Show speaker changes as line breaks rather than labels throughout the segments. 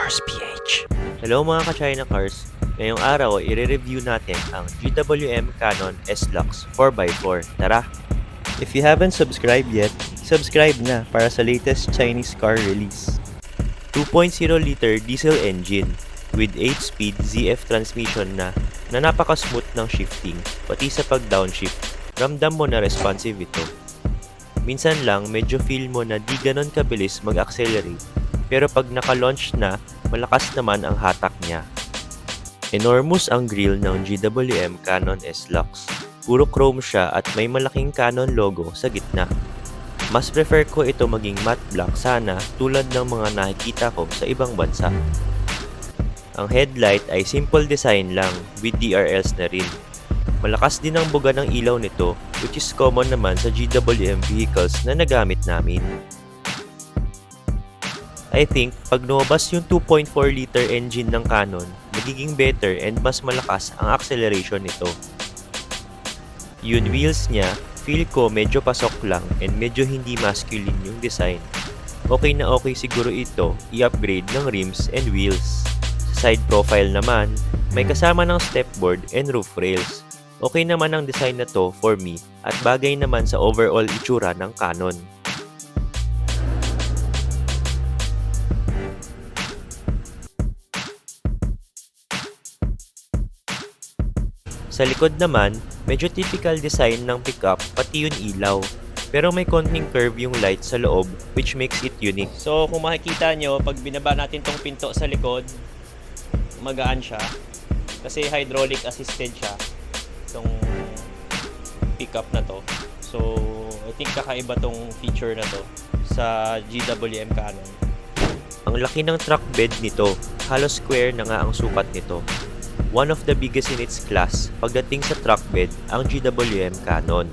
Cars PH. Hello mga ka-China Cars. Ngayong araw ay i-review natin ang GWM Canon S-Lux 4x4. Tara! If you haven't subscribed yet, subscribe na para sa latest Chinese car release. 2.0-liter diesel engine with 8-speed ZF transmission na napaka-smooth ng shifting, pati sa pag-downshift. Ramdam mo na responsive ito. Minsan lang medyo feel mo na di ganon kabilis mag-accelerate, pero pag naka-launch na, malakas naman ang hatak niya. Enormous ang grille ng GWM Canon S-Lux. Puro chrome siya at may malaking Canon logo sa gitna. Mas prefer ko ito maging matte black sana tulad ng mga nakikita ko sa ibang bansa. Ang headlight ay simple design lang with DRLs na rin. Malakas din ang buga ng ilaw nito, which is common naman sa GWM vehicles na nagamit namin. I think pag lumabas yung 2.4-liter engine ng Canon, magiging better and mas malakas ang acceleration nito. Yung wheels niya, feel ko medyo pasok lang and medyo hindi masculine yung design. Okay na okay siguro ito i-upgrade ng rims and wheels. Sa side profile naman, may kasama ng stepboard and roof rails. Okay naman ang design na to for me at bagay naman sa overall itsura ng Canon. Sa likod naman, medyo typical design ng pickup pati yung ilaw. Pero may konting curve yung light sa loob which makes it unique. So kung makikita nyo, pag binaba natin tong pinto sa likod, magaan siya. Kasi hydraulic assisted siya. Itong pickup na to. So I think kakaiba tong feature na to sa GWM Canon. Ang laki ng truck bed nito, halos square na nga ang sukat nito. One of the biggest in its class pagdating sa truck bed ang GWM Canon.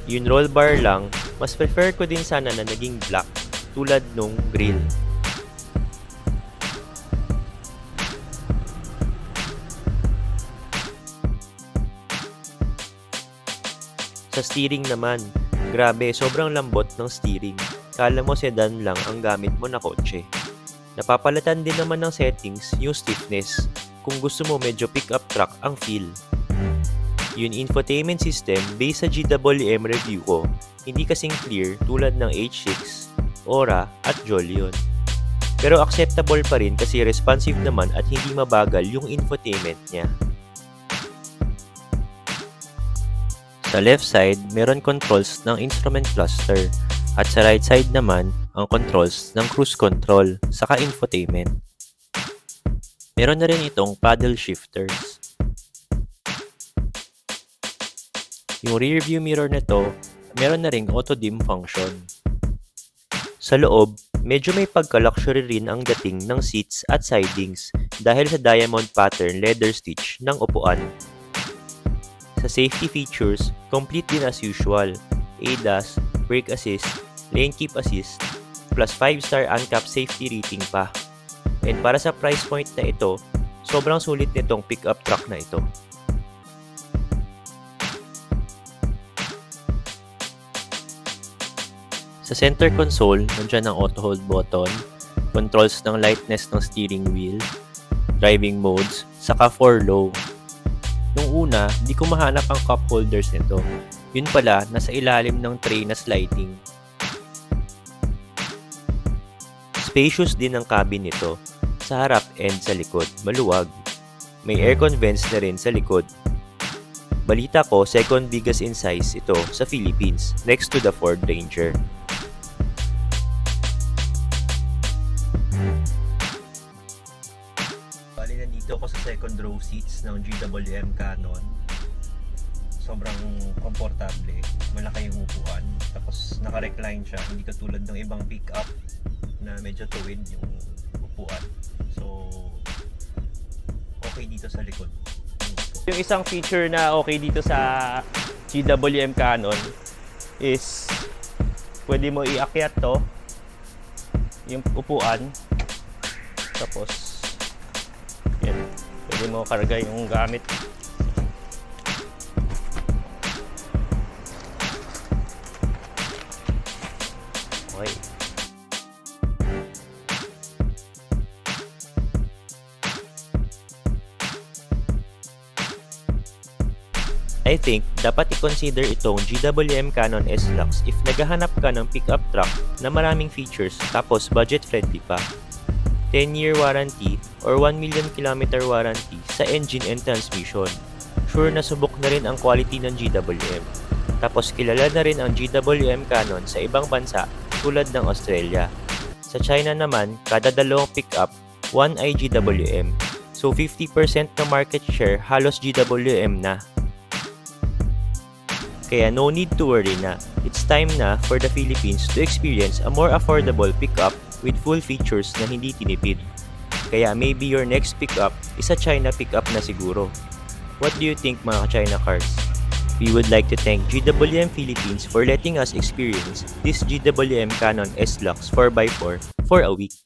Yung roll bar lang, mas prefer ko din sana na naging black tulad nung grille. Sa steering naman, grabe sobrang lambot ng steering. Kala mo sedan lang ang gamit mo na kotse. Napapalatan din naman ng settings yung stiffness kung gusto mo medyo pick-up truck ang feel. Yung infotainment system based sa GWM review ko, hindi kasing clear tulad ng H6, Aura at Jolion. Pero acceptable pa rin kasi responsive naman at hindi mabagal yung infotainment niya. Sa left side, meron controls ng instrument cluster at sa right side naman, ang controls ng cruise control saka infotainment. Meron na rin itong paddle shifters. Yung rear view mirror nito, meron na ring auto dim function. Sa loob, medyo may pagka-luxury rin ang dating ng seats at sidings dahil sa diamond pattern leather stitch ng upuan. Sa safety features, complete din as usual. ADAS, brake assist, lane keep assist, plus 5-star uncapped safety rating pa. And para sa price point na ito, sobrang sulit nitong pickup truck na ito. Sa center console, nandiyan ang auto hold button, controls ng lightness ng steering wheel, driving modes, saka 4 low. Nung una, di ko mahanap ang cup holders nito. Yun pala, nasa ilalim ng tray na sliding. Spacious din ang cabin nito. Sa harap and sa likod, maluwag. May aircon vents na rin sa likod. Balita ko, second biggest in size ito sa Philippines, next to the Ford Ranger. Bali, nandito ako sa second row seats ng GWM Canon. Sobrang komportable, malaki yung upuan, tapos naka-recline siya, hindi katulad ng ibang pickup na medyo tuwid yung upuan. So, okay dito sa likod. Yung isang feature na okay dito sa GWM Canon is pwede mo iakyat to yung upuan, tapos yan, pwede mo karga yung gamit. Okay. I think dapat i-consider itong GWM Canon S-Lux if naghahanap ka ng pickup truck na maraming features tapos budget-friendly pa. 10-year warranty or 1 million kilometer warranty sa engine and transmission. Sure na subok na rin ang quality ng GWM. Tapos kilala na rin ang GWM Canon sa ibang bansa tulad ng Australia. Sa China naman, kada dalawang pickup, 1 ay GWM. So 50% na market share halos GWM na. Kaya no need to worry na. It's time na for the Philippines to experience a more affordable pickup with full features na hindi tinipid. Kaya maybe your next pickup is a China pickup na siguro. What do you think mga ka-China cars? We would like to thank GWM Philippines for letting us experience this GWM Canon S-Lux 4x4 for a week.